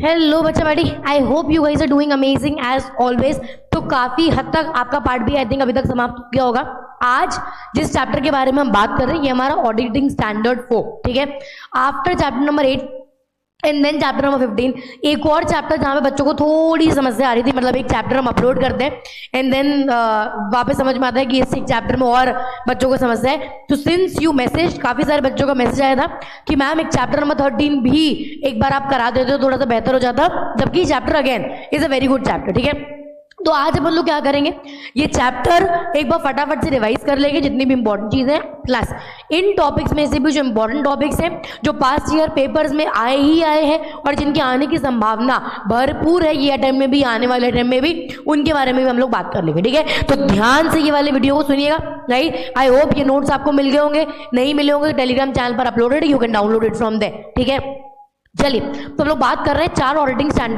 Hello बच्चा बैठी, I hope you guys are doing amazing as always. तो काफी हद तक आपका पार्ट भी आई थिंक अभी तक समाप्त हो गया होगा। आज जिस चैप्टर के बारे में हम बात कर रहे हैं ये हमारा ऑडिटिंग स्टैंडर्ड 4, ठीक है। After chapter number 8 and then chapter number 15 एक और चैप्टर जहाँ पे बच्चों को थोड़ी समस्या आ रही थी, मतलब एक चैप्टर हम अपलोड करते हैं एंड देन वापस समझ में आता है कि इस एक चैप्टर में और बच्चों को समस्या है। तो सिंस यू मैसेज, काफी सारे बच्चों का मैसेज आया था कि मैम एक चैप्टर नंबर 13 भी एक बार आप करा देते हो थोड़ा सा बेहतर हो जाता, जबकि chapter again is a very good chapter, ठीक है। तो आज अपन लोग क्या करेंगे, ये चैप्टर एक बार फटाफट से रिवाइज कर लेंगे जितनी भी इंपॉर्टेंट चीजें हैं, प्लस इन टॉपिक्स में से भी जो इंपॉर्टेंट टॉपिक्स हैं जो पास्ट ईयर पेपर्स में आए ही आए हैं और जिनके आने की संभावना भरपूर है ये अटेम्प्ट में भी, आने वाले अटेम्प्ट में भी, उनके बारे में भी हम लोग बात कर लेंगे, ठीक है। तो ध्यान से ये वाले वीडियो को सुनिएगा, राइट। आई होप ये नोट्स आपको मिल गए होंगे, नहीं मिले होंगे टेलीग्राम चैनल पर uploaded, you can download it from there, ठीक है। चलिए, तो हम लोग बात कर रहे हैं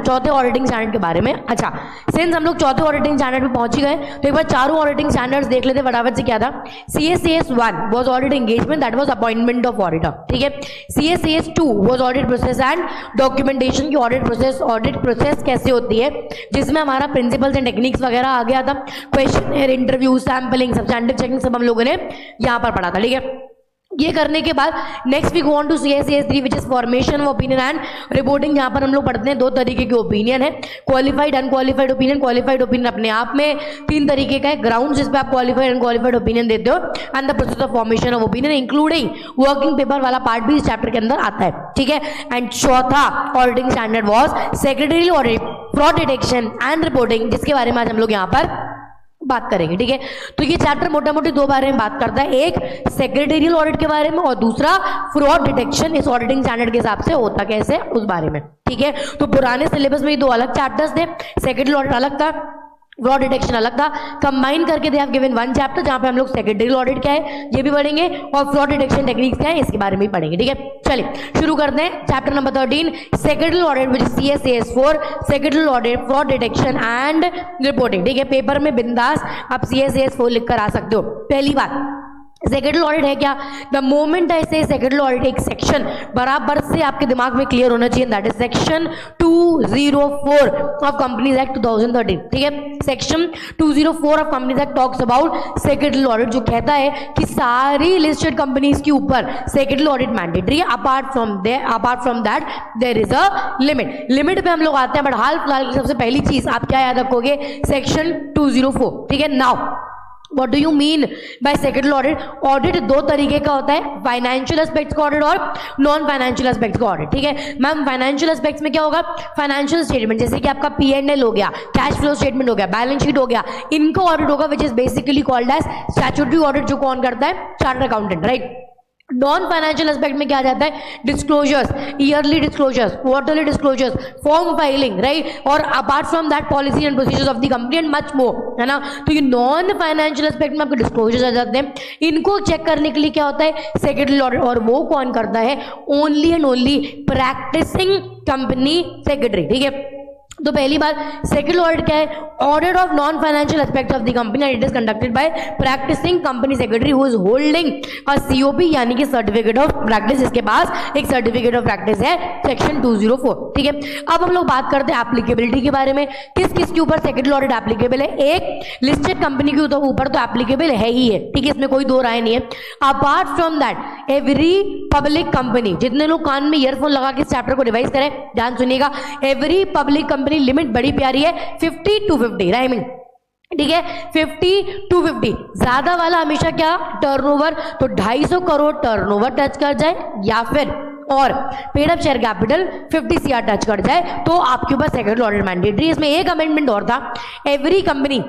चौथे ऑडिटिंग स्टैंडर्ड के बारे में। अच्छा, सिंस हम लोग चौथे ऑडिटिंग स्टैंडर्ड पे पहुंच ही गए तो एक बार चारों ऑडिटिंग स्टैंडर्ड्स देख लेते फटाफट से। क्या था? CSCS 1 was audit engagement, that was appointment of auditor, ठीक है। CSCS 2 was audit process and documentation की ऑडिट प्रोसेस कैसे होती है, जिसमें हमारा प्रिंसिपल्स एंड टेक्निक्स वगैरह आ गया था, question, interview, sampling, substantive checking सब हम लोगों ने यहाँ पर पढ़ा था, ठीक है। ये करने के बाद next we go on to CSCS 3 which is formation of opinion and reporting. यहाँ पर हम लोग पढ़ते हैं दो तरीके के ओपिनियन है, qualified unqualified opinion. Qualified opinion अपने आप में 3 तरीके का है, ग्राउंड जिस पे आप क्वालिफाइड अनक्वालिफाइड ओपिनियन देते हो, and the process of formation of opinion including working paper वाला पार्ट भी इस चैप्टर के अंदर आता है, ठीक है। एंड चौथा auditing standard was secretarial audit, fraud detection and reporting, जिसके बारे में आज हम लोग यहाँ पर बात करेंगे, ठीक है। तो ये चैप्टर मोटा मोटी दो बारे में बात करता है, एक सेक्रेटरियल ऑडिट के बारे में और दूसरा फ्रॉड डिटेक्शन इस ऑडिटिंग स्टैंडर्ड के हिसाब से होता कैसे उस बारे में, ठीक है। तो पुराने सिलेबस में ये दो अलग चैप्टर्स थे, सेक्रेटरियल ऑडिट अलग था, फ्रॉड डिटेक्शन अलग था, कंबाइन करके they have given one chapter जहां पे हम लोग सेक्रेटरियल ऑडिट क्या है ये भी पढ़ेंगे और फ्रॉड डिटेक्शन टेक्निक्स क्या है इसके बारे में भी पढ़ेंगे, ठीक है। चलिए शुरू करते हैं chapter number 13 secretarial audit which is CSCS 4 secretarial audit, fraud detection and reporting, ठीक है। पेपर में बिंदास आप CSCS 4 लिख कर आ सकते हो। पहली बात, सेक्रेटरियल ऑडिट है क्या? द मोमेंट आई से सेक्रेटरियल ऑडिट, एक सेक्शन बराबर से आपके दिमाग में क्लियर होना चाहिए, that is section 204 of Companies Act 2013, ठीक है। Section 204 of Companies Act talks about secretarial audit, जो कहता है कि सारी लिस्टेड कंपनीज के ऊपर सेक्रेटरियल ऑडिट मैंडेटरी है, apart from that there is a limit पे हम लोग आते हैं, बट हाल फिलहाल की सबसे पहली चीज आप क्या याद रखोगे, सेक्शन 204, ठीक है। Now What do you mean by secretarial audit? Audit दो तरीके का होता है, फाइनेंशियल एस्पेक्ट्स का ऑडिट और नॉन फाइनेंशियल एस्पेक्ट्स का ऑडिट, ठीक है। मैम फाइनेंशियल एस्पेक्ट्स में क्या होगा? फाइनेंशियल स्टेटमेंट जैसे कि आपका P&L हो गया, कैश फ्लो स्टेटमेंट हो गया, बैलेंस शीट हो गया, इनका ऑडिट होगा which is basically called as statutory audit, जो कौन करता है? Chartered accountant, right. Non financial aspect में क्या आ जाता है? Disclosures, yearly disclosures, quarterly disclosures, form filing, right, और apart from that policy and procedures of the company and much more, है ना। तो ये नॉन फाइनेंशियल एस्पेक्ट में आपके डिस्क्लोजर्स आ जाते हैं, इनको चेक करने के लिए क्या होता है? सेक्रेटरियल ऑडिट, और वो कौन करता है? Only and only practising company secretary, ठीक है। तो पहली बात, सेक्रेटरियल ऑडिट क्या है? Audit of non financial aspects of the company and it is conducted by practising company secretary who is holding a COP यानी कि सर्टिफिकेट ऑफ प्रैक्टिस, इसके पास एक सर्टिफिकेट ऑफ प्रैक्टिस है, सेक्शन 204, ठीक है। अब हम लोग बात करते हैं एप्लीकेबिलिटी के बारे में, किस किस के ऊपर सेक्रेटरियल ऑडिट एप्लीकेबल है? एक लिस्टेड कंपनी के ऊपर तो एप्लीकेबल है ही है, ठीक है, इसमें कोई दो राय नहीं है। Apart from that every public company, जितने लोग कान में ईयरफोन लगा के इस चैप्टर को रिवाइज करें, ध्यान सुनिएगा, एवरी पब्लिक कंपनी लिमिट बड़ी प्यारी है 50 to 50, राइमिंग, ठीक है। 50 to 50, ज्यादा वाला हमेशा क्या? टर्नओवर, तो 250 करोड़ टर्नओवर टच कर जाए या फिर और paid up share capital 50 CR touch कर जाए तो आपके ऊपर सेक्रेटरियल ऑडिट मैंडेटरी। इसमें एक अमेंडमेंट और था, every company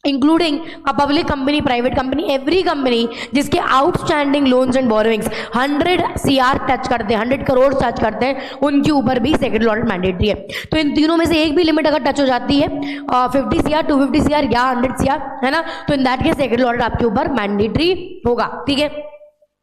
including a public company, private company, every company जिसके outstanding loans and borrowings 100 CR touch करते हैं, 100 करोड़ टच करते हैं, उनके ऊपर भी सेक्रेटरियल ऑडिट मैंडेटरी है। तो इन तीनों में से एक भी लिमिट अगर टच हो जाती है 50 CR, 250 CR या 100 CR, है ना, तो in that case secretarial audit आपके ऊपर मैंडेटरी होगा, ठीक है।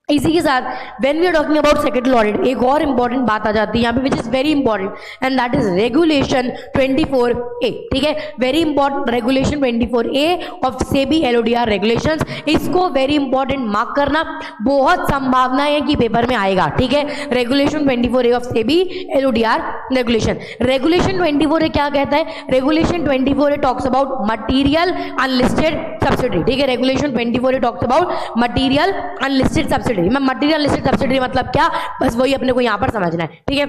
इसी के साथ when we are talking about secretarial audit एक और इंपॉर्टेंट बात आ जाती है यहाँ पे which is very important and that is regulation 24A, ठीक है। Very important regulation 24A of SEBI LODR regulations, इसको वेरी इंपॉर्टेंट मार्क करना, बहुत संभावना है कि पेपर में आएगा, ठीक है। Regulation 24A of SEBI LODR regulation. Regulation 24 क्या कहता है? Regulation 24 talks about material unlisted subsidiary. ठीक है, regulation 24 talks about material unlisted subsidiary. मैं मटेरियल अनलिस्टेड सब्सिडरी मतलब क्या, बस वही अपने को यहां पर समझना है। ठीक है,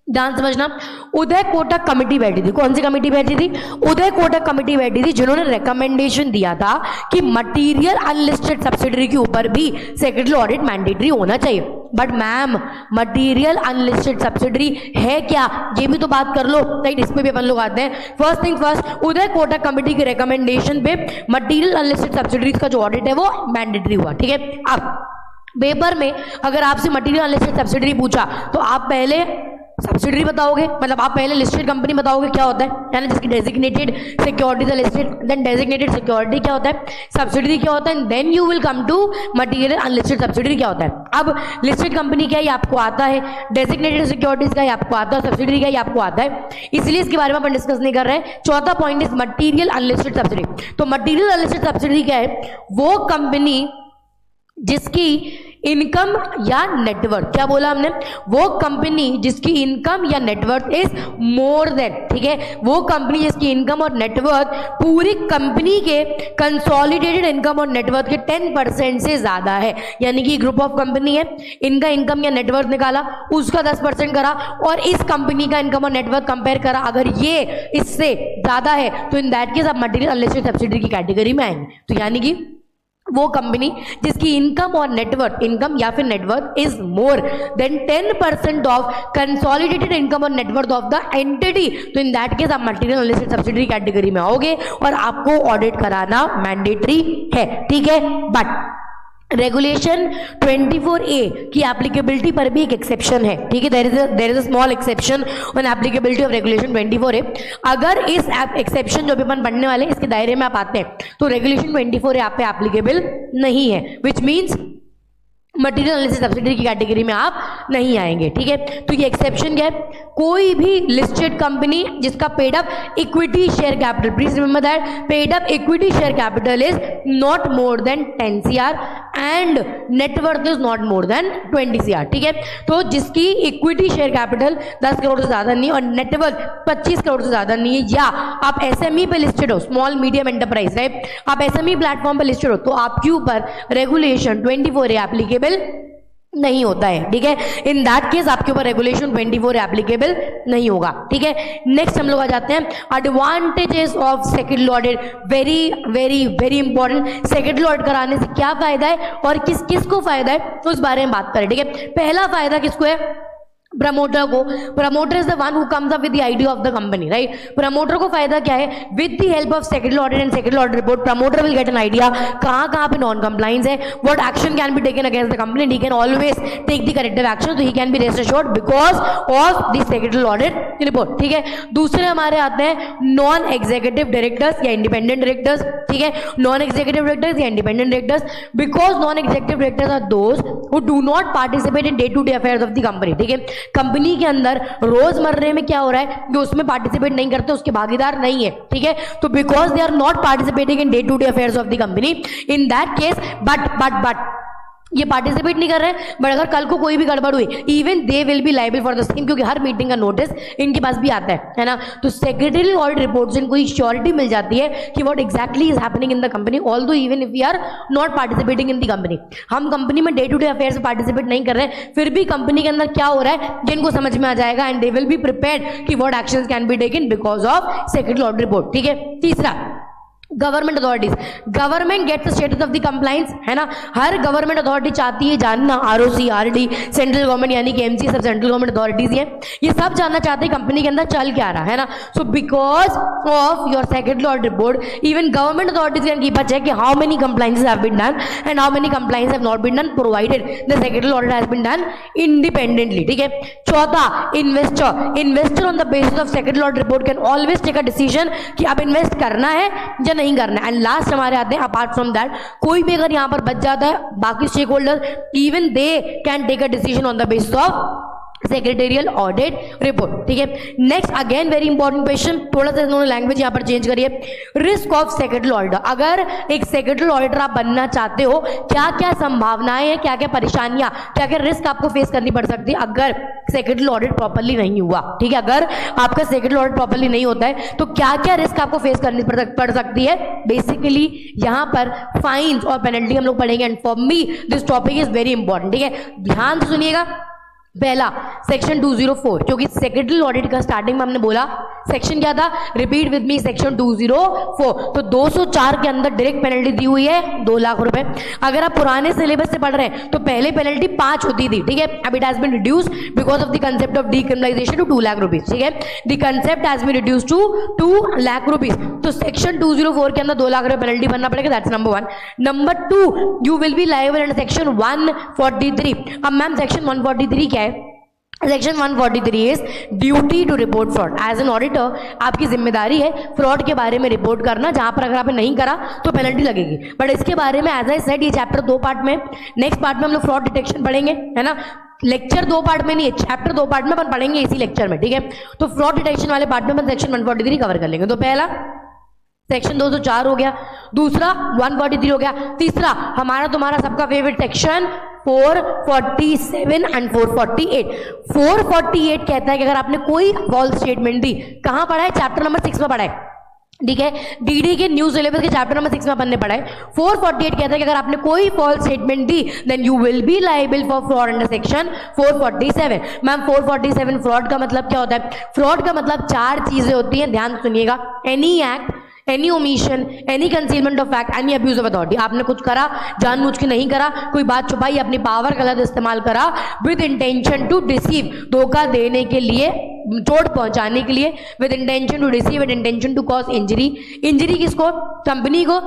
ध्यान समझना। उदय कोटक कमेटी बैठी थी। कौन सी कमेटी बैठी थी? उदय कोटक कमेटी बैठी थी, जिन्होंने रिकमेंडेशन दिया था कि मटेरियल अनलिस्टेड सब्सिडरी के ऊपर भी सेक्रेटरी ऑडिट मैंडेटरी होना चाहिए। But ma'am, material unlisted subsidiary है क्या, ये भी तो बात कर लो। राइट, इस पे भी अपन लोग आते हैं। First thing first, Uday Kotak committee के रिकमेंडेशन पे मटेरियल अनलिस्टेड सब्सिडरीज का जो ऑडिट है वो मैंडेटरी हुआ। ठीक है, अब पेपर में अगर आपसे मटेरियल अनलिस्टेड सब्सिडरी पूछा तो आप पहले सब्सिडरी बताओगे, मतलब आप पहले लिस्टेड कंपनी बताओगे क्या होता है ना, जिसकी designated securities listed, then designated security क्या होता है, सब्सिडरी क्या होता है, then you will come to material unlisted subsidiary क्या होता है। अब लिस्टेड कंपनी क्या है ये आपको आता है, डेजिग्नेटेड सिक्योरिटीज का ये आपको आता है, सब्सिडरी का ये आपको आता है, इसलिए इसके बारे में अपन डिस्कस नहीं कर रहे हैं। चौथा point is material unlisted subsidiary. तो मटेरियल अनलिस्टेड सब्सिडरी क्या है? वो कंपनी जिसकी इनकम या नेटवर्थ, क्या बोला हमने? वो कंपनी जिसकी इनकम या नेटवर्थ इज मोर देन, ठीक है, वो कंपनी जिसकी इनकम और नेटवर्थ पूरी कंपनी के कंसोलिडेटेड इनकम और नेटवर्थ के 10% से ज्यादा है। यानी कि ग्रुप ऑफ कंपनी है, इनका इनकम या नेटवर्थ निकाला, उसका 10% करा और इस कंपनी का इनकम और नेटवर्थ कंपेयर करा, अगर ये इससे ज्यादा है तो इन दैट केस आप मटेरियल अनलिस्टेड सब्सिडरी की कैटेगरी में आएंगे। तो यानी कि वो कंपनी जिसकी इनकम और नेटवर्थ, इनकम या फिर net worth is more than 10% of consolidated income और नेटवर्थ ऑफ द एंटिटी, तो इन दैट केस आप मटेरियल अनलिस्टेड सब्सिडरी कैटेगरी में आओगे और आपको ऑडिट कराना मैंडेटरी है। ठीक है, बट रेगुलेशन 24A की एप्लीकेबिलिटी पर भी एक एक्सेप्शन है। ठीक है, there is a small exception on applicability of regulation 24A। अगर इस एक्सेप्शन जो भी अपन पढ़ने वाले इसके दायरे में आप आते हैं तो रेगुलेशन 24A आप पे एप्लीकेबल नहीं है, which means material unlisted subsidiary की कैटेगरी में आप नहीं आएंगे। ठीक है, तो ये एक्सेप्शन क्या है? कोई भी लिस्टेड कंपनी जिसका paid up equity share capital, please remember that, paid up equity share capital is not more than 10 CR and net worth is not more than 20 CR। ठीक है, तो जिसकी इक्विटी शेयर कैपिटल 10 करोड़ से ज्यादा नहीं और नेटवर्थ 25 करोड़ से ज्यादा नहीं है, या आप एसएमई पे लिस्टेड हो, स्मॉल मीडियम एंटरप्राइज, राइट, आप एसएमई प्लेटफॉर्म पे लिस्टेड हो, तो आपके ऊपर रेगुलेशन 24A एप्लीकेबल नहीं होता है। ठीक है, इन दैट केस आपके ऊपर रेगुलेशन 24 एप्लीकेबल नहीं होगा। ठीक है, नेक्स्ट हम लोग आ जाते हैं advantages of secretary audit. Very very very important, secretary audit कराने से क्या फायदा है और किस किस को फायदा है तो उस बारे में बात करें। ठीक है, पहला फायदा किसको है? प्रमोटर को। Promoter is the one who comes up with the idea of the company, right. Promoter को फायदा क्या है? With the help of secretary audit and secretary audit report, promoter will get an idea कहां कहां पे non compliance है, what action can be taken against the company, he can always take the corrective action, तो he can be rest assured because of the secretary audit report. ठीक है, दूसरे हमारे आते हैं नॉन एग्जीक्यूटिव डायरेक्टर्स या independent directors. ठीक है, नॉन एग्जीक्यूटिव डायरेक्टर्स या independent directors, because non executive directors are those who do not participate in day to day affairs of the company. ठीक है, कंपनी के अंदर रोजमर्रे में क्या हो रहा है जो उसमें पार्टिसिपेट नहीं करते, उसके भागीदार नहीं है। ठीक है, तो because they are not participating in day to day affairs of the company, in that case but ये पार्टिसिपेट नहीं कर रहे हैं, बट अगर कल को कोई भी गड़बड़ हुई, even they will be liable for the same, क्योंकि हर मीटिंग का नोटिस इनके पास भी आता है ना। तो सेक्रेटरी ऑडिट रिपोर्ट से इनको श्योरिटी मिल जाती है कि what exactly is happening in the company, although even if we are not participating in the company. हम कंपनी में डे टू डे अफेयर्स में पार्टिसिपेट नहीं कर रहे हैं, फिर भी कंपनी के अंदर क्या हो रहा है जिनको समझ में आ जाएगा and they will be prepared कि what actions can be taken because of secretary audit report. ठीक है, तीसरा government authorities, government get the status of the compliance, है ना। हर गवर्नमेंट अथॉरिटी चाहती है जानना, आरओसी, आरडी, सेंट्रल गवर्नमेंट यानी कि एमसी सब सेंट्रल गवर्नमेंट अथॉरिटीज ये सब जानना चाहते हैं कंपनी के अंदर चल क्या रहा है ना। So because of your secretary audit report even government authorities can keep a check कि how many compliances have been done and how many compliances have not been done provided the secretary audit has been done independently. ठीक है, चौथा investor, investor on the basis of secretary audit report can always take a decision कि अब invest करना है या नहीं करना। एंड लास्ट हमारे आते हैं अपार्ट फ्रॉम दैट, कोई भी अगर यहां पर बच जाता है, बाकी stakeholder even they can take a decision on the basis of secretarial audit report, ठीक है। Next again very important question, थोड़ा सा इन्होंने लैंग्वेज यहाँ पर चेंज करिए। रिस्क ऑफ सेक्रेटरी ऑडिटर, अगर एक सेक्रेटरी ऑडिटर आप बनना चाहते हो, क्या क्या संभावनाएं हैं, क्या क्या परेशानियां, क्या क्या रिस्क आपको फेस करनी पड़ सकती है अगर सेक्रेटरी ऑडिट प्रॉपर्ली नहीं हुआ, ठीक है। अगर आपका सेक्रेटरी ऑडिट प्रॉपर्ली नहीं होता है तो क्या क्या रिस्क आपको फेस करनी पड़ सकती है। बेसिकली यहाँ पर फाइन्स और पेनल्टी हम लोग पढ़ेंगे, and for me this topic is very important, ठीक है। ध्यान से सुनिएगा। पहला सेक्शन 204, क्योंकि सेक्रेटरी ऑडिट का स्टार्टिंग में हमने बोला सेक्शन क्या था, रिपीट विद मी, सेक्शन 204। तो 204 के अंदर डायरेक्ट पेनल्टी दी हुई है 2 लाख रुपए। अगर आप पुराने सिलेबस से पढ़ रहे हैं तो पहले पेनल्टी 5 होती थी, ठीक है। अब it has been reduce because of the concept of decriminalisation to 2 lakh rupees, ठीक है। The concept has been reduce to 2 lakh rupees. तो सेक्शन 204 के अंदर 2 लाख रुपए पेनल्टी भरना पड़ेगा, that's number 1। Number 2, you will be liable under section 143। अब मैम सेक्शन 143 क्या है? Section 143 is duty to report fraud. As an auditor आपकी जिम्मेदारी है फ्रॉड के बारे में रिपोर्ट करना, जहां पर अगर आपने नहीं करा तो पेनल्टी लगेगी। बट इसके बारे में एज आई सेड, ये चैप्टर 2 पार्ट में, नेक्स्ट पार्ट में हम लोग फ्रॉड डिटेक्शन पढ़ेंगे, है ना। लेक्चर 2 पार्ट में नहीं है, चैप्टर 2 पार्ट में अपन पढ़ेंगे इसी लेक्चर में, ठीक है। तो फ्रॉड डिटेक्शन वाले पार्ट में अपन सेक्शन 143 कवर कर लेंगे। तो पहला सेक्शन 204 हो गया, दूसरा 143 हो गया, तीसरा हमारा तुम्हारा सबका फेवरेट सेक्शन 447 एंड 448। 448 कहता है कि अगर आपने कोई फॉल्स स्टेटमेंट दी, कहां पढ़ा है? चैप्टर नंबर 6 में पढ़ा है, ठीक है। डीडी के न्यू सिलेबस के चैप्टर नंबर 6 में अपन ने पढ़ा है। 448 कहता है कि अगर आपने कोई फॉल्स स्टेटमेंट दी then you will be liable for fraud under section 447। Ma'am 447 fraud का मतलब क्या होता है? फ्रॉड का मतलब 4 चीजें होती हैं, ध्यान सुनिएगा। Any act, any omission, any concealment of fact, any abuse of authority. आपने कुछ करा, जानबूझ के नहीं करा, कोई बात छुपाई, अपनी पावर गलत इस्तेमाल करा, विद इंटेंशन टू डिसीव, धोखा देने के लिए, चोट पहुंचाने के लिए, with intention to deceive, with intention to cause injury. Injury किसको? कंपनी को,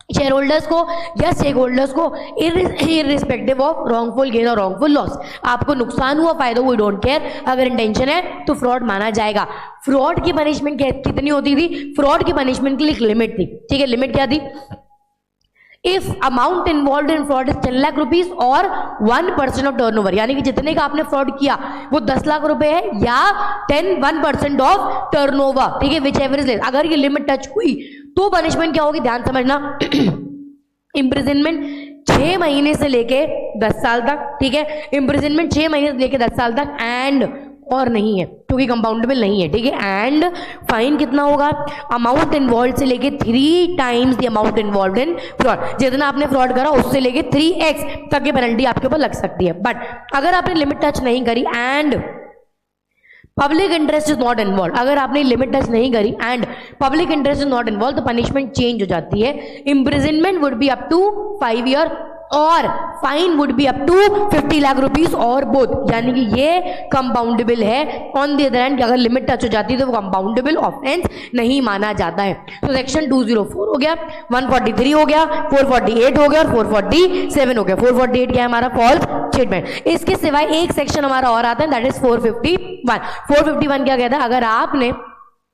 शेयर होल्डर्स को या स्टेक होल्डर्स को, इररिस्पेक्टिव ऑफ रॉन्गफुल गेन और रॉन्गफुल लॉस। आपको नुकसान हुआ, फायदा, वी डोंट केयर, अगर इंटेंशन है तो फ्रॉड माना जाएगा। फ्रॉड की पनिशमेंट कितनी होती थी? फ्रॉड की पनिशमेंट के लिए एक लिमिट थी, ठीक है। लिमिट क्या थी? If amount involve in fraud is 10 lakh rupees और 1% ऑफ टर्नओवर, यानी कि जितने का आपने फ्रॉड किया वो 10 लाख रुपए है या 1% ऑफ टर्नओवर, ठीक है, विच एवर इज लेस। अगर ये लिमिट टच हुई तो पनिशमेंट क्या होगी? ध्यान समझना। इम्प्रिजनमेंट 6 महीने से लेके 10 साल तक, ठीक है। इम्प्रिजनमेंट 6 महीने से लेके 10 साल तक, एंड और नहीं है क्योंकि कंपाउंडेबल नहीं है, ठीक है। एंड फाइन कितना होगा? अमाउंट इन्वॉल्व से लेके 3 times the amount involve in fraud. जितना आपने फ्रॉड करा उससे लेके 3x तक की पेनल्टी आपके ऊपर लग सकती है। बट अगर आपने लिमिट टच नहीं करी and public interest is not involve, अगर आपने लिमिट टच नहीं करी and public interest is not involve, तो पनिशमेंट चेंज हो जाती है। Imprisonment would be up to 5 year और fine would be up to 50 lakh rupees और बोथ, यानी कि ये कंपाउंडेबल है। ऑन द अदर हैंड अगर लिमिट टच हो जाती है तो वो कंपाउंडेबल ऑफेंस नहीं माना जाता है। तो सेक्शन 204 हो गया, 143 हो गया, 448 हो गया और 447 हो गया। 448 क्या है हमारा? False statement. इसके सिवाय एक सेक्शन हमारा और आता है, दैट इज 451। 451 क्या कहता है? अगर आपने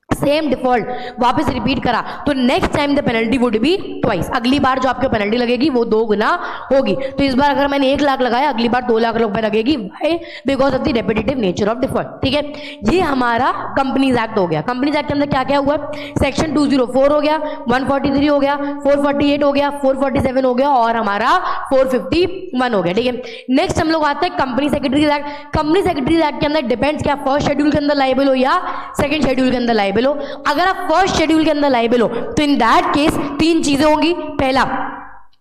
सेम डिफॉल्ट वापस रिपीट करा तो next time the penalty would be twice, अगली बार जो आपको पेनल्टी लगेगी वो 2 गुना होगी। तो इस बार अगर मैंने 1 लाख लगाया, अगली बार 2 लाख रुपए लगेगी, why? Because of the repetitive nature of default, ठीक है। ये हमारा कंपनीज एक्ट हो गया। कंपनीज एक्ट के अंदर क्या क्या हुआ? सेक्शन 204 हो गया, 143 हो गया, 448 हो गया, 447 हो गया और हमारा 451 हो गया, ठीक है। नेक्स्ट हम लोग आते हैं company secretaries act. Company secretaries act के अंदर डिपेंड्स क्या, फर्स्ट शेड्यूल के अंदर लायबल हो या सेकंड शेड्यूल के अंदर लायबल हो। अगर आप फर्स्ट शेड्यूल के अंदर लायबल हो तो इन दैट केस 3 चीजें होंगी। पहला,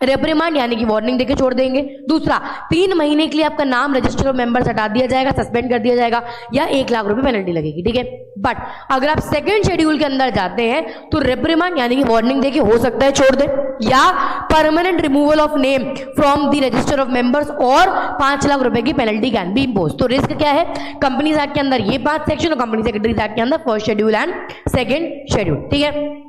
रेप्रिमांड यानी कि वार्निंग देके छोड़ देंगे। दूसरा, 3 महीने के लिए आपका नाम रजिस्टर ऑफ मेंबर्स हटा दिया जाएगा, सस्पेंड कर दिया जाएगा, या 1 लाख रुपए पेनल्टी लगेगी, ठीक है। बट अगर आप सेकंड शेड्यूल के अंदर जाते हैं तो रेप्रिमांड यानी कि वार्निंग देके हो सकता है छोड़ दे, या permanent removal of name from the register of members और 5 लाख रुपए की पेनल्टी कैन बी इम्पोज। तो रिस्क क्या है? कंपनीज एक्ट के अंदर ये 5 सेक्शन और कंपनी सेक्रेटरीज एक्ट के अंदर first schedule and second schedule, ठीक है।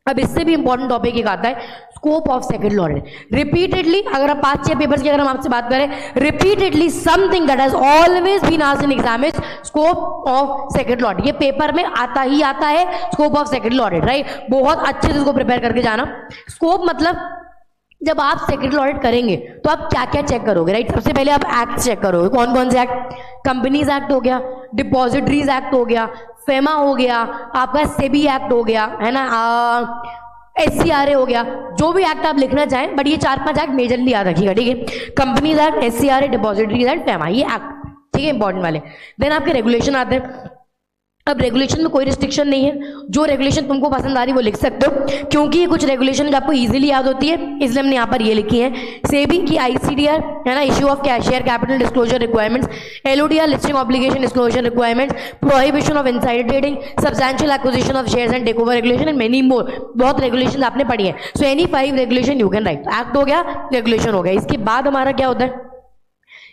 अब इससे भी इंपॉर्टेंट टॉपिक एक आता है, scope of secretary audit. Repeatedly, अगर आप 5-6 पेपर्स की अगर हम आपसे बात करें, repeatedly something that has always been asked in exam is scope of secretary audit. ये पेपर में आता ही आता है, scope of secretary audit, right. बहुत अच्छे से इसको प्रिपेयर करके जाना। स्कोप मतलब जब आप सेक्रेटरी ऑडिट करेंगे तो आप क्या क्या चेक करोगे, राइट? सबसे पहले आप एक्ट चेक करोगे। कौन कौन से एक्ट? कंपनीज एक्ट हो गया, डिपॉजिटरीज एक्ट हो गया, फेमा हो गया, आपका सेबी एक्ट हो गया, है ना, SCRA हो गया, जो भी एक्ट आप लिखना चाहें, बट ये 4-5 एक्ट मेजरली याद रखिएगा, ठीक है? Companies act, SCRA, depositories act, FEMA, ये एक्ट, ठीक है, इंपॉर्टेंट वाले। देन आपके रेगुलेशन आते हैं। अब रेगुलेशन में कोई रिस्ट्रिक्शन नहीं है, जो रेगुलेशन तुमको पसंद आ रही वो लिख सकते हो, क्योंकि ये कुछ रेगुलेशन आपको इजीली याद होती है, इसलिए हमने यहाँ पर ये लिखी है। सेबी की ICDR, है ना, issue of cashier capital disclosure requirements, LODR listing obligation disclosure requirements, prohibition of insider trading, substantial acquisition of shares and takeover regulation and many more. बहुत रेगुलेशन आपने पढ़ी है। So any 5 regulation you can write. Act हो गया, regulation हो गया। इसके बाद हमारा क्या होता है?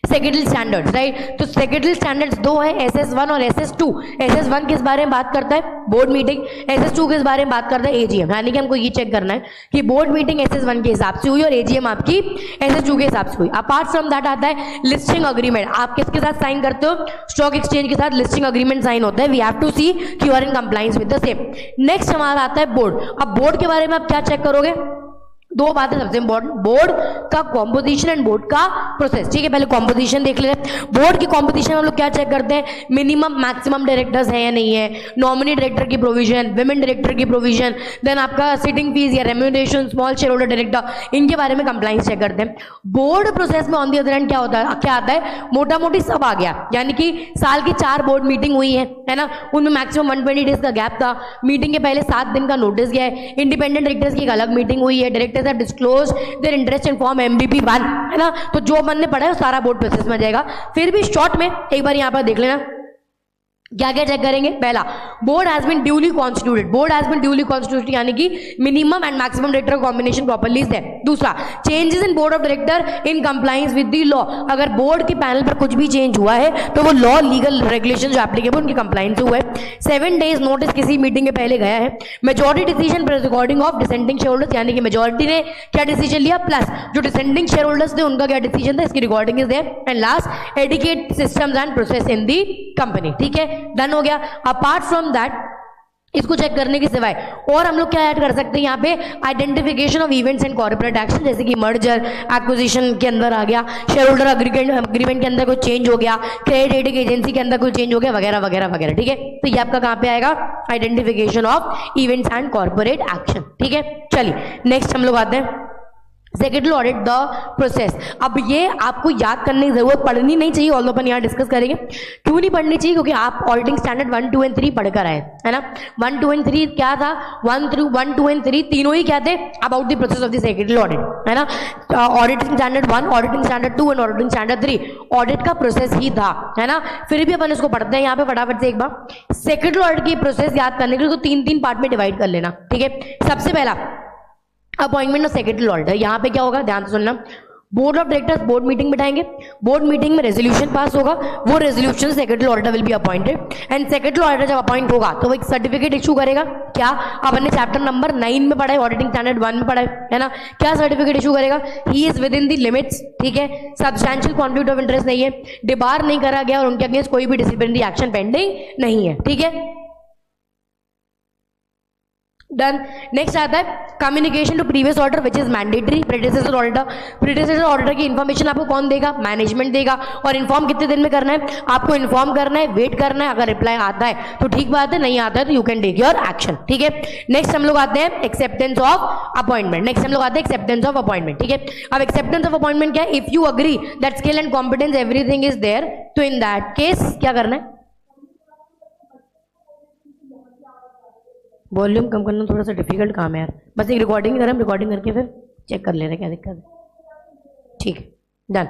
Secretary standards, right? तो सेक्रेटरी स्टैंडर्ड्स 2 है, SS1 और SS2। SS1 किस बारे में बात करता है? Board meeting. SS2 किस बारे में बात करता है? AGM। यानी कि हमको ये चेक करना है कि बोर्ड मीटिंग SS1 के हिसाब से हुई और AGM आपकी SS2 के हिसाब से हुई। अपार्ट फ्रॉम दैट आता है लिस्टिंग अग्रीमेंट। आप किसके साथ साइन करते हो? स्टॉक एक्सचेंज के साथ लिस्टिंग अग्रीमेंट साइन होता है। वी हैव टू सी कि you are in compliance with the same. Next हमारा आता है बोर्ड। अब बोर्ड के बारे में आप क्या चेक करोगे? 2 बातें सबसे इंपॉर्टेंट, बोर्ड का कॉम्पोजिशन एंड बोर्ड का प्रोसेस, ठीक है? पहले कॉम्पोजिशन देख ले। बोर्ड की कॉम्पोजिशन हम लोग क्या चेक करते हैं? मिनिमम मैक्सिमम डायरेक्टर्स हैं या नहीं है, नॉमिनी डायरेक्टर की प्रोविजन, विमेन डायरेक्टर की प्रोविजन, देन आपका सिटिंग फीस या remuneration, small share holder director, इनके बारे में कंप्लाइंस चेक करते हैं। बोर्ड प्रोसेस में ऑन दी अदर हैंड क्या होता है, क्या आता है? मोटा मोटी सब आ गया, यानी कि साल की 4 बोर्ड मीटिंग हुई है ना, उनमें मैक्सिमम 120 डेज का गैप था, मीटिंग के पहले 7 दिन का नोटिस गया है, इंडिपेंडेंट डायरेक्टर्स की एक अलग मीटिंग हुई है, directors have disclose their interest in form MBP 1, है ना। तो जो अपन ने पढ़ा है वो सारा बोर्ड प्रोसेस में जाएगा। फिर भी शॉर्ट में एक बार यहां पर देख लेना क्या क्या चेक करेंगे। पहला, board has been duly constituted. Board has been duly constituted यानी कि minimum and maximum director combination properly is there. दूसरा, changes in board of director in compliance with the law. अगर बोर्ड के पैनल पर कुछ भी चेंज हुआ है तो वो लॉ, लीगल रेगुलेशन जो एप्लीकेबल उनके कंप्लायंस हुआ है। 7 डेज नोटिस किसी मीटिंग के पहले गया है। Majority decision recording of descending share holders, यानी कि मेजॉरिटी ने क्या डिसीजन लिया, प्लस जो डिसेंडिंग शेयर होल्डर्स थे उनका क्या डिसीजन था, इसकी recording is there. And last, adequate systems and process in the company. ठीक है, डन हो गया। अपार्ट फ्रॉम दैट, इसको चेक करने के सिवाय और हम लोग क्या ऐड कर सकते हैं यहाँ पे, identification of events and corporate action, जैसे कि मर्जर एक्विजिशन के अंदर आ गया, शेयर होल्डर अग्रीमेंट के अंदर कोई चेंज हो गया, क्रेडिट रेटिंग एजेंसी के अंदर कोई चेंज हो गया, वगैरह वगैरह वगैरह। ठीक है, तो ये आपका कहाँ पे आएगा, identification of events and corporate action. ठीक है, चलिए नेक्स्ट हम लोग आते हैं सेक्रेटरी ऑडिट द प्रोसेस। अब ये आपको याद करने की जरूरत पड़नी नहीं चाहिए, ऑल्दो अपन यहाँ डिस्कस करेंगे। क्यों नहीं पढ़नी चाहिए, क्योंकि आप ऑडिटिंग स्टैंडर्ड 1, 2 एंड 3 पढ़कर आए, है ना। 1, 2 एंड 3 क्या था, 1, 2 एंड 3 तीनों ही क्या थे, about the process of the secretary audit, है ना। Auditing standard 1, auditing standard 2 and auditing standard 3 audit का प्रोसेस ही था, है ना। फिर भी अपन इसको पढ़ते हैं यहाँ पे फटाफट से एक बार। सेक्रेटरी ऑडिट की प्रोसेस याद करने के लिए 3 पार्ट में डिवाइड कर लेना। ठीक है, सबसे पहला अपॉइंटमेंट ऑफ सेक्रेटरी ऑडिटर। यहाँ पे क्या होगा, ध्यान से सुनना। Board of directors board meeting बिठाएंगे, बोर्ड मीटिंग में रेजोल्यूशन पास होगा, वो resolution secretary auditor will be appointed and secretary auditor जब अपॉइंट होगा तो वो एक सर्टिफिकेट इशू करेगा। क्या, अब हमने चैप्टर नंबर 9 में पढ़ा है, ऑडिटिंग स्टैंडर्ड 1 में पढ़ा है ना। क्या सर्टिफिकेट इशू करेगा, he is with in the limits. ठीक है, सब्सटैंशियल कॉन्फ्लिक्ट ऑफ इंटरेस्ट नहीं है, डिबार नहीं करा गया और उनके अगेंस्ट कोई भी डिसिप्लिनरी एक्शन पेंडिंग नहीं है। ठीक है, डन। नेक्स्ट आता है communication to previous order which is mandatory. Predecessor auditor, predecessor auditor की इन्फॉर्मेशन आपको कौन देगा, मैनेजमेंट देगा। और इन्फॉर्म कितने दिन में करना है, आपको इन्फॉर्म करना है, वेट करना है। अगर रिप्लाई आता है तो ठीक बात है, नहीं आता है तो you can take your action. ठीक है, नेक्स्ट हम लोग आते हैं एक्सेप्टेंस ऑफ अपॉइंटमेंट। नेक्स्ट हम लोग आते हैं एक्सेप्टेंस ऑफ अपॉइंटमेंट। ठीक है, अब एक्सेप्टेंस ऑफ अपॉइंटमेंट क्या है, if you agree that skill and competence everything is there, तो इन दैट केस क्या करना है, वॉल्यूम कम करना थोड़ा सा डिफिकल्ट काम है यार। बस एक रिकॉर्डिंग करें, रिकॉर्डिंग करके फिर चेक कर ले रहे हैं क्या दिक्कत है। ठीक है, डन।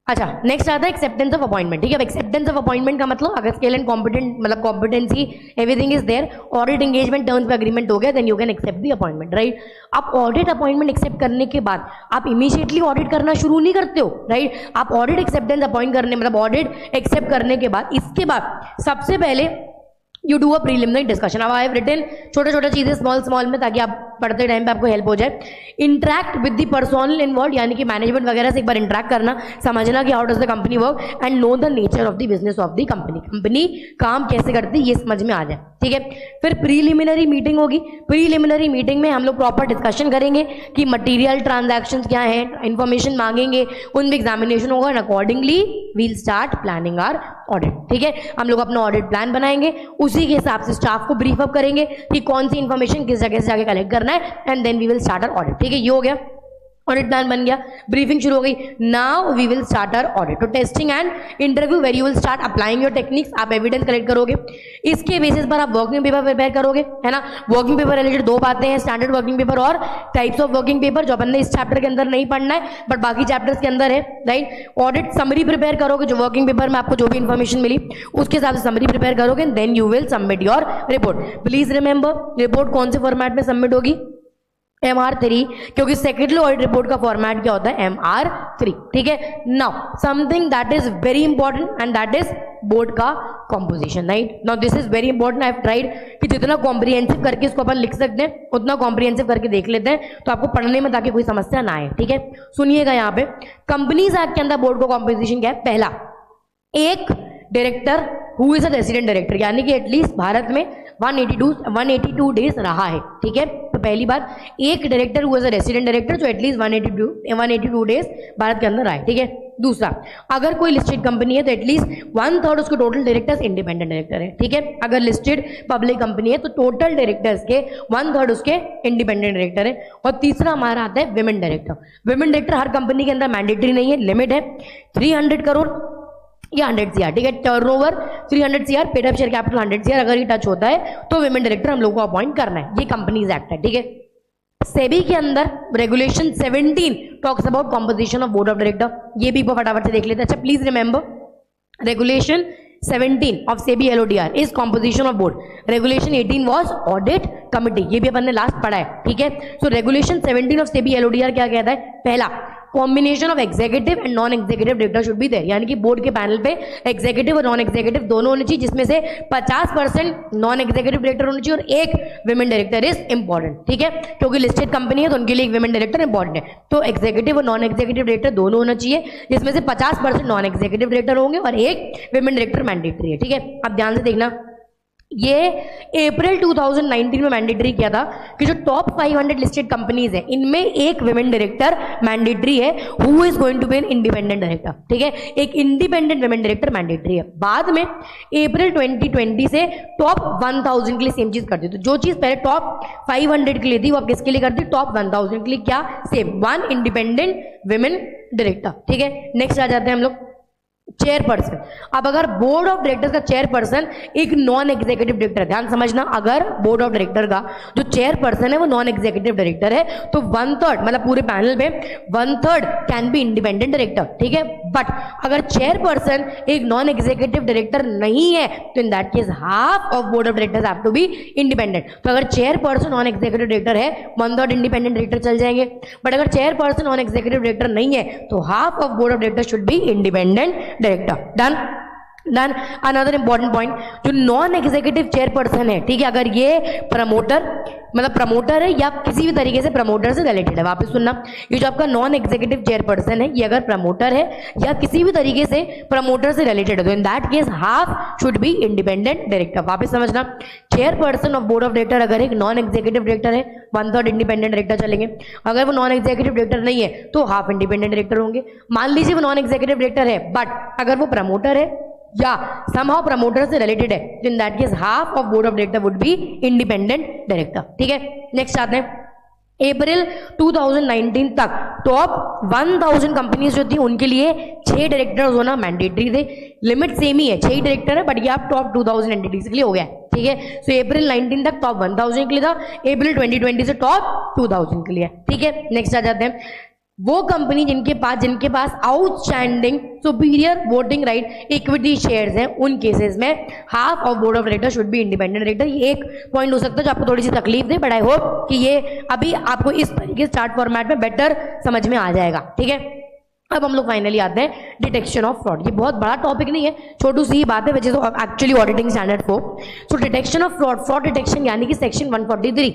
अच्छा, नेक्स्ट आता है एक्सेप्टेंस ऑफ अपॉइंटमेंट। ठीक है, एक्सेप्टेंस ऑफ अपॉइंटमेंट का मतलब अगर स्किल एंड कॉम्पिटेंट मतलब competency everything is there, audit engagement terms पे एग्रीमेंट हो गया, then you can accept the appointment, right. आप ऑडिट अपॉइंटमेंट एक्सेप्ट करने के बाद आप इमीडिएटली ऑडिट करना शुरू नहीं करते हो, राइट। आप ऑडिट एक्सेप्टेंस अपॉइंट करने मतलब ऑडिट एक्सेप्ट करने के बाद, इसके बाद सबसे पहले you do a preliminary discussion. अब आई हैव रिटन छोटे छोटे चीजें स्मॉल स्मॉल में, ताकि आप पढ़ते टाइम पे आपको हेल्प हो जाए। Interact with the personal involve, यानी कि मैनेजमेंट वगैरह से एक बार इंटरेक्ट करना, समझना कि how does the company work and know the nature of the business of the company, company काम कैसे करती है ये समझ में आ जाए, ठीक है। फिर प्रीलिमिनरी मीटिंग होगी। प्रीलिमिनरी मीटिंग में हम लोग प्रॉपर डिस्कशन करेंगे कि मटीरियल ट्रांजैक्शंस क्या है, इंफॉर्मेशन मांगेंगे, उनमें एग्जामिनेशन होगा and accordingly will start planning our audit, ठीक है। हम लोग अपना ऑडिट प्लान बनाएंगे, उसी के हिसाब से स्टाफ को ब्रीफ अप करेंगे कि कौन सी इंफॉर्मेशन किस जगह से जाके कलेक्ट करना है and then we will start our audit, ठीक है। ये हो गया, ऑडिट प्लान बन गया, ब्रीफिंग शुरू हो गई। Now we will start our audit. तो testing and interview where you will start applying your techniques, आप एविडेंस कलेक्ट करोगे, इसके बेसिस पर आप वर्किंग पेपर प्रिपेयर करोगे, है ना। वर्किंग पेपर रिलेटेड दो बातें हैं, स्टैंडर्ड वर्किंग पेपर और टाइप्स ऑफ वर्किंग पेपर, जो अपन ने इस चैप्टर के अंदर नहीं पढ़ना है बट बाकी चैप्टर्स के अंदर है, राइट। ऑडिट समरी प्रिपेयर करोगे, जो वर्किंग पेपर में आपको जो भी इंफॉर्मेशन मिली उसके हिसाब से समरी प्रिपेयर करोगे, then you will submit your report. Please remember, report कौन से फॉर्मेट में सबमिट होगी, MR3, क्योंकि सेकेंडरी ऑडिट रिपोर्ट का फॉर्मेट क्या होता है, MR3, ठीक है। Now something that is very important and that is board का composition, right. Now this is very important, I have tried कि जितना कॉम्प्रिहेंसिव करके इसको अपन लिख सकते हैं उतना कॉम्प्रिहेंसिव करके देख लेते हैं, तो आपको पढ़ने में ताकि कोई समस्या ना आए, ठीक है। सुनिएगा, यहाँ पे कंपनीज एक्ट के अंदर बोर्ड का कॉम्पोजिशन क्या है। पहला, एक director who is a resident director, यानी कि एटलीस्ट भारत में 182 डेज रहा है, ठीक है। तो पहली बात, एक director who is a resident director जो एटलीस्ट 182 डेज भारत के अंदर रहा है, ठीक है। दूसरा, अगर कोई लिस्टेड कंपनी है तो एटलीस्ट 1/3 उसके टोटल डायरेक्टर्स इंडिपेंडेंट डायरेक्टर है, ठीक है। अगर लिस्टेड पब्लिक कंपनी है तो टोटल डायरेक्टर्स के 1/3 उसके इंडिपेंडेंट डायरेक्टर है। और तीसरा हमारा आता है विमेन डायरेक्टर। विमेन डायरेक्टर हर कंपनी के अंदर मैंडेटरी नहीं है, लिमिट है 300 करोड़ या 100 CR, ठीक है। Turnover 300 CR, paid up share capital 100 CR, अगर ये टच होता है तो विमेन डायरेक्टर हम लोग को अपॉइंट करना है, ये कंपनीज एक्ट है, ठीक है। सेबी के अंदर regulation 17 talks about composition of board of director, ये भी फटाफट से देख लेते हैं। अच्छा, please remember, regulation 17 of SEBI LODR is composition of board. Regulation 18 was audit committee, ये भी अपन ने लास्ट पढ़ा है, ठीक है। So regulation 17 of SEBI LODR क्या कहता है, पहला, combination of executive and non executive director should be there, यानी कि बोर्ड के पैनल पे एग्जीक्यूटिव और नॉन एग्जीक्यूटिव दोनों होने चाहिए, जिसमें से 50% नॉन एग्जीक्यूटिव डायरेक्टर होने चाहिए और एक विमेन डायरेक्टर इज इंपॉर्टेंट, ठीक है। क्योंकि लिस्टेड कंपनी है तो उनके लिए एक विमेन डायरेक्टर इंपॉर्टेंट है, तो एग्जीक्यूटिव और नॉन एग्जीक्यूटिव डायरेक्टर दोनों होना चाहिए, जिसमें से 50% नॉन एग्जीक्यूटिव डायरेक्टर होंगे और एक विमेन डायरेक्टर मैंडेटरी है, ठीक है। अब ध्यान से देखना, ये अप्रैल 2019 में मैंडेटरी किया था कि जो टॉप 500 लिस्टेड कंपनीज है इनमें एक विमेन डायरेक्टर मैंडेटरी है, who is going to be an independent director, ठीक है। एक इंडिपेंडेंट विमेन डायरेक्टर मैंडेटरी है। बाद में अप्रैल 2020 से टॉप 1000 के लिए सेम चीज कर दी, तो जो चीज पहले टॉप 500 के लिए थी वो अब किसके लिए कर दी, टॉप 1000 के लिए, क्या, सेम, 1 इंडिपेंडेंट विमेन डायरेक्टर, ठीक है। नेक्स्ट आ जाते हैं हम लोग चेयरपर्सन। अब अगर बोर्ड ऑफ डायरेक्टर्स का चेयरपर्सन एक नॉन एग्जीक्यूटिव डायरेक्टर, ध्यान समझना, अगर बोर्ड ऑफ डायरेक्टर का जो चेयरपर्सन है वो नॉन एग्जीक्यूटिव डायरेक्टर है तो 1/3 मतलब पूरे पैनल में 1/3 कैन बी इंडिपेंडेंट डायरेक्टर, ठीक है। बट अगर चेयरपर्सन एक नॉन एग्जीक्यूटिव डायरेक्टर नहीं है तो in that case half of board of directors have to be independent. तो अगर चेयरपर्सन नॉन एग्जीक्यूटिव डायरेक्टर है 1/3 इंडिपेंडेंट डायरेक्टर चल जाएंगे, बट अगर चेयरपर्सन नॉन एग्जीक्यूटिव डायरेक्टर नहीं है तो half of board of director should be independent director. Done. Another important point, जो नॉन एग्जीक्यूटिव चेयरपर्सन है, ठीक है, अगर ये प्रमोटर है या किसी भी तरीके से प्रमोटर से रिलेटेड है, वापस सुनना, ये जो आपका नॉन एग्जीक्यूटिव चेयरपर्सन है ये अगर प्रमोटर है या किसी भी तरीके से प्रमोटर से रिलेटेड है तो in that case half should be independent director. वापस समझना, chairperson of board of director अगर एक नॉन एग्जीक्यूटिव डायरेक्टर है 1/3 इंडिपेंडेंट डायरेक्टर चलेंगे, अगर वो नॉन एग्जीक्यूटिव डायरेक्टर नहीं है तो हाफ इंडिपेंडेंट डायरेक्टर होंगे। मान लीजिए वो नॉन एग्जीक्यूटिव डायरेक्टर है बट अगर वो प्रमोटर है या समहाउ प्रमोटर से रिलेटेड है तो in that case half of board of director would be independent director, ठीक है। नेक्स्ट आते हैं, अप्रैल 2019 तक टॉप 1000 कंपनीज जो थी उनके लिए 6 डायरेक्टर्स होना मैंडेटरी थे। लिमिट सेम ही है, 6 डायरेक्टर है, बट ये आप टॉप 2000 एंटिटीज के लिए हो गया, ठीक है। सो अप्रैल 19 तक टॉप 1000 के लिए था, अप्रैल 2020 से टॉप 2000 के लिए, ठीक है। नेक्स्ट आ जाते हैं, वो कंपनी जिनके पास outstanding superior voting right equity shares हैं, उन केसेस में half of board of director should be independent director. ये एक पॉइंट हो सकता है जो आपको थोड़ी सी तकलीफ दे, बट आई होप कि ये अभी आपको इस तरीके से चार्ट फॉर्मेट में बेटर समझ में आ जाएगा, ठीक है। अब हम लोग फाइनली आते हैं डिटेक्शन ऑफ फ्रॉड। ये बहुत बड़ा टॉपिक नहीं है, छोटी सी ही बात है, which is actually auditing standard 4। So detection of fraud, fraud detection यानी कि सेक्शन 143,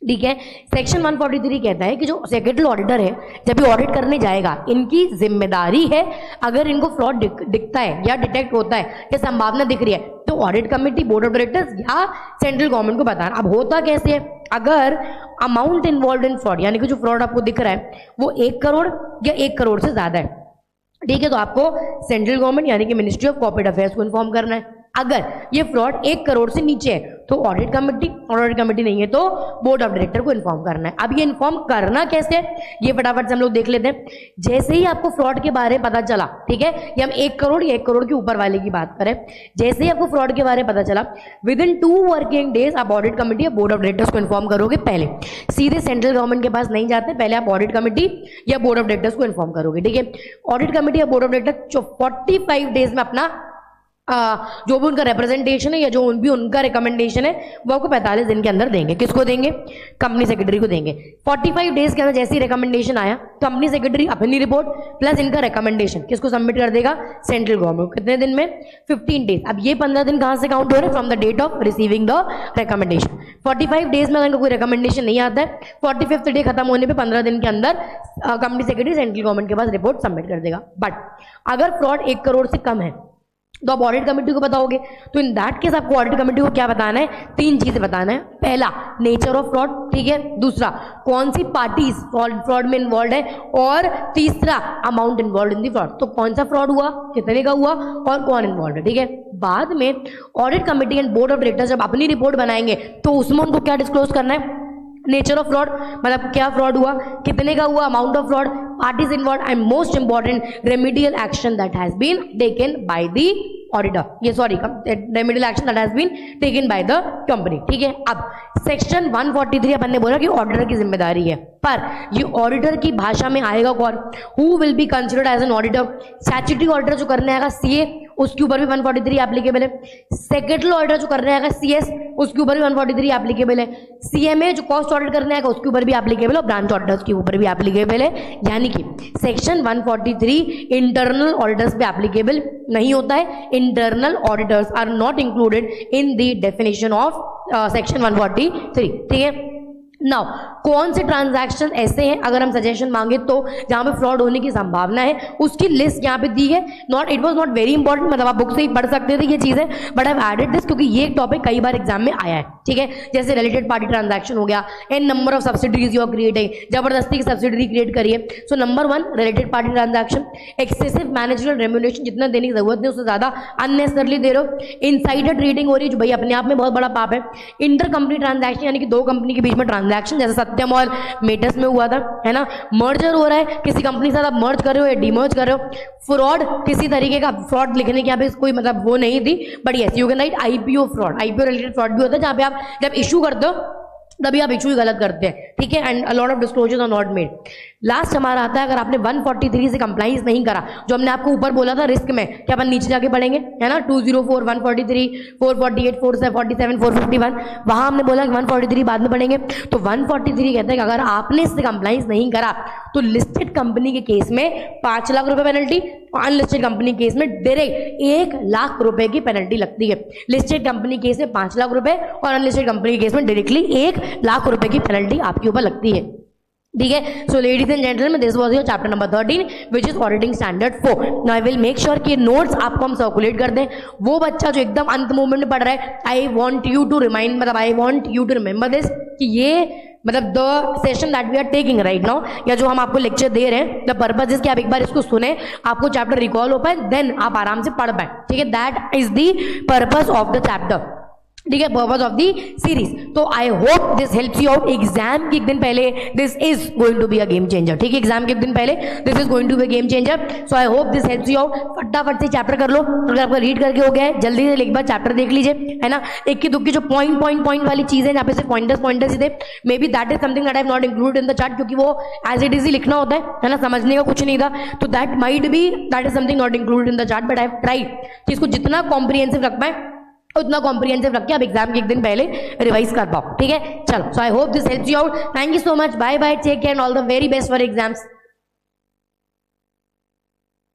ठीक है। सेक्शन 143 कहता है कि जो सेक्रेटरी ऑडिटर है जब भी ऑडिट करने जाएगा, इनकी जिम्मेदारी है अगर इनको फ्रॉड दिखता है या डिटेक्ट होता है या संभावना दिख रही है तो audit committee, board of directors या सेंट्रल गवर्नमेंट को बताना। अब होता कैसे है, अगर अमाउंट इन्वॉल्व इन फ्रॉड यानी कि जो फ्रॉड आपको दिख रहा है वो 1 करोड़ या 1 करोड़ से ज्यादा है, ठीक है, तो आपको सेंट्रल गवर्नमेंट यानी कि मिनिस्ट्री ऑफ कॉर्पोरेट अफेयर्स को इन्फॉर्म करना है। अगर ये फ्रॉड 1 करोड़ से नीचे है तो ऑडिट कमेटी, और ऑडिट कमेटी नहीं है तो बोर्ड ऑफ डायरेक्टर को इन्फॉर्म करना है। अब ये इन्फॉर्म करना कैसे है ये फटाफट से हम लोग देख लेते हैं। जैसे ही आपको फ्रॉड के बारे में पता चला, ठीक है, ये हम 1 करोड़ या 1 करोड़ के ऊपर वाले की बात करें, जैसे ही आपको फ्रॉड के बारे में पता चला विद इन 2 वर्किंग डेज आप ऑडिट कमेटी या बोर्ड ऑफ डायरेक्टर्स को इन्फॉर्म करोगे। पहले सीधे सेंट्रल गवर्नमेंट के पास नहीं जाते, पहले आप ऑडिट कमेटी या बोर्ड ऑफ डायरेक्टर्स को इन्फॉर्म करोगे, ठीक है। ऑडिट कमेटी या बोर्ड ऑफ डायरेक्टर 45 डेज में अपना जो भी उनका रिप्रेजेंटेशन है या जो भी उनका रिकमेंडेशन है वो आपको 45 दिन के अंदर देंगे। किसको देंगे? कंपनी सेक्रेटरी को देंगे। 45 डेज के अंदर जैसे ही रिकमेंडेशन आया कंपनी सेक्रेटरी अपनी रिपोर्ट प्लस इनका रिकमेंडेशन किसको सबमिट कर देगा? Central government. कितने दिन में? 15 डेज। अब ये 15 दिन कहां से काउंट हो रहे हैं? From the date of receiving the recommendation. 45 days में अगर कोई रिकमेंडेशन नहीं आता है, 45th डे खत्म होने पे 15 दिन के अंदर कंपनी सेक्रेटरी सेंट्रल गवर्नमेंट के पास रिपोर्ट सबमिट कर देगा। बट अगर फ्रॉड 1 करोड़ से कम है तो आप ऑडिट कमेटी को बताओगे, तो इन दैट केस आपको ऑडिट कमेटी को क्या बताना है? 3 चीजें बताना है। पहला, नेचर ऑफ फ्रॉड, ठीक है। दूसरा, कौन सी पार्टीज फ्रॉड में इन्वॉल्व है, और तीसरा, amount involve in the fraud. तो कौन सा फ्रॉड हुआ, कितने का हुआ और कौन इन्वॉल्व है, ठीक है। बाद में audit committee and board of directors जब अपनी रिपोर्ट बनाएंगे तो उसमें उनको क्या डिस्क्लोज करना है? नेचर ऑफ फ्रॉड, मतलब क्या फ्रॉड हुआ, कितने का हुआ, amount of fraud, parties involve and most important remedial action that has been taken by the auditor, ये sorry remedial action that has been taken by the company, ठीक है। अब सेक्शन 143 अपन ने बोला कि ऑडिटर की जिम्मेदारी है, पर ये ऑडिटर की भाषा में आएगा कौन? Who will be considered as an auditor? Statutory auditor जो करने आएगा सीए, उसके ऊपर भी 143 एप्लीकेबल है। सेक्रेटरी ऑडिटर जो करने आएगा सीएस, उसके ऊपर भी 143 एप्लीकेबल है। सीएमए जो कॉस्ट ऑडिट करने आएगा उसके ऊपर भी एप्लीकेबल है, और ब्रांच ऑडिटर्स के ऊपर भी एप्लीकेबल है। यानी कि सेक्शन 143 इंटरनल ऑडिटर्स पे एप्लीकेबल नहीं होता है। Internal auditors are not included in the definition of section 143, ठीक है। नाउ कौन से ट्रांजैक्शन ऐसे हैं, अगर हम सजेशन मांगे तो, जहां पे फ्रॉड होने की संभावना है, उसकी लिस्ट यहाँ पे दी है। Not, it was not very important, मतलब आप बुक से ही पढ़ सकते थे ये चीजें, but I have added this क्योंकि ये टॉपिक कई बार एग्जाम में आया है, ठीक है। जैसे रिलेटेड पार्टी ट्रांजैक्शन हो गया, an number of subsidies you create है, जबरदस्ती की सब्सिडी क्रिएट करिए। So number 1 related party transaction, excessive managerial remuneration, जितना देने की जरूरत नहीं उससे ज्यादा अननेसेसरली दे रहे हो। इनसाइडर ट्रेडिंग हो रही है जो भाई अपने आप में बहुत बड़ा पाप है। इंटर कंपनी ट्रांजैक्शन यानी कि 2 कंपनी के बीच में ट्रांजैक्शन, जैसे सत्यम और मेटस में हुआ था, है ना। मर्जर हो रहा है, किसी कंपनी के साथ आप मर्ज कर रहे हो या डीमर्ज कर रहे हो। फ्रॉड, किसी तरीके का फ्रॉड लिखने की यहाँ पे कोई मतलब वो नहीं थी, but yes you can write IPO fraud. IPO related fraud भी होता है जहाँ पे आप जब इशू करते हो तभी आप इशू ही गलत करते हैं, ठीक है। And a lot of disclosures are not made. Last हमारा आता है अगर आपने 143 से कंप्लाइंस नहीं करा, जो हमने आपको ऊपर बोला था रिस्क में कि अपन नीचे जाके पढ़ेंगे, है ना, 204, 143, 448, 447, 451, वहां हमने बोला कि 143 बाद में पढ़ेंगे। तो 143 कहते हैं कि अगर आपने इससे कंप्लाइंस नहीं करा तो लिस्टेड कंपनी के केस में 5 लाख रुपए पेनल्टी, अनलिस्टेड कंपनी केस में डायरेक्ट 1 लाख रुपए की पेनल्टी लगती है। लिस्टेड कंपनी केस में 5 लाख रुपए और अनलिस्टेड कंपनी केस में डायरेक्टली 1 लाख रुपए की पेनल्टी आपके ऊपर लगती है, ठीक है। So ladies and gentleman, this was your chapter number 13 which is auditing standard 4। Now I will make sure कि नोट्स आपको हम सर्कुलेट कर दें। वो बच्चा जो एकदम अंत मोमेंट में पढ़ रहा है, I want you to remind, मतलब I want you to remember this कि ये मतलब the session that we are taking right now, या जो हम आपको लेक्चर दे रहे हैं, द पर्पज इज कि आप एक बार इसको सुने, आपको चैप्टर रिकॉल हो पाए, देन आप आराम से पढ़ पाए, ठीक है। That is the purpose of the chapter, ठीक है, पर्पज ऑफ दी सीरीज। तो I hope this helps you out. Exam के एक दिन पहले this is going to be a game changer, ठीक है। एग्जाम के एक दिन पहले this is going to be a game changer. So I hope this helps you out. फटाफट से चैप्टर कर लो, अगर आपका रीड करके हो गया है जल्दी से एक बार चैप्टर देख लीजिए, है ना। एक की दुक्की जो पॉइंट वाली चीजें जहाँ पे सिर्फ पॉइंटर्स ही थे, may be that is something that I have not included in the chart, क्योंकि वो एज इट इज ही लिखना होता है ना, समझने का कुछ नहीं था। तो that might be that is something not included in the chart, but I have tried कि इसको जितना कॉम्प्रिहेंसिव रख पाए उतना कॉम्प्रिहेंसिव रख के आप एग्जाम के एक दिन पहले रिवाइज कर पाओ, ठीक है। चलो, so I hope this helps you out. Thank you so much, bye bye, take care and all the very best for exams.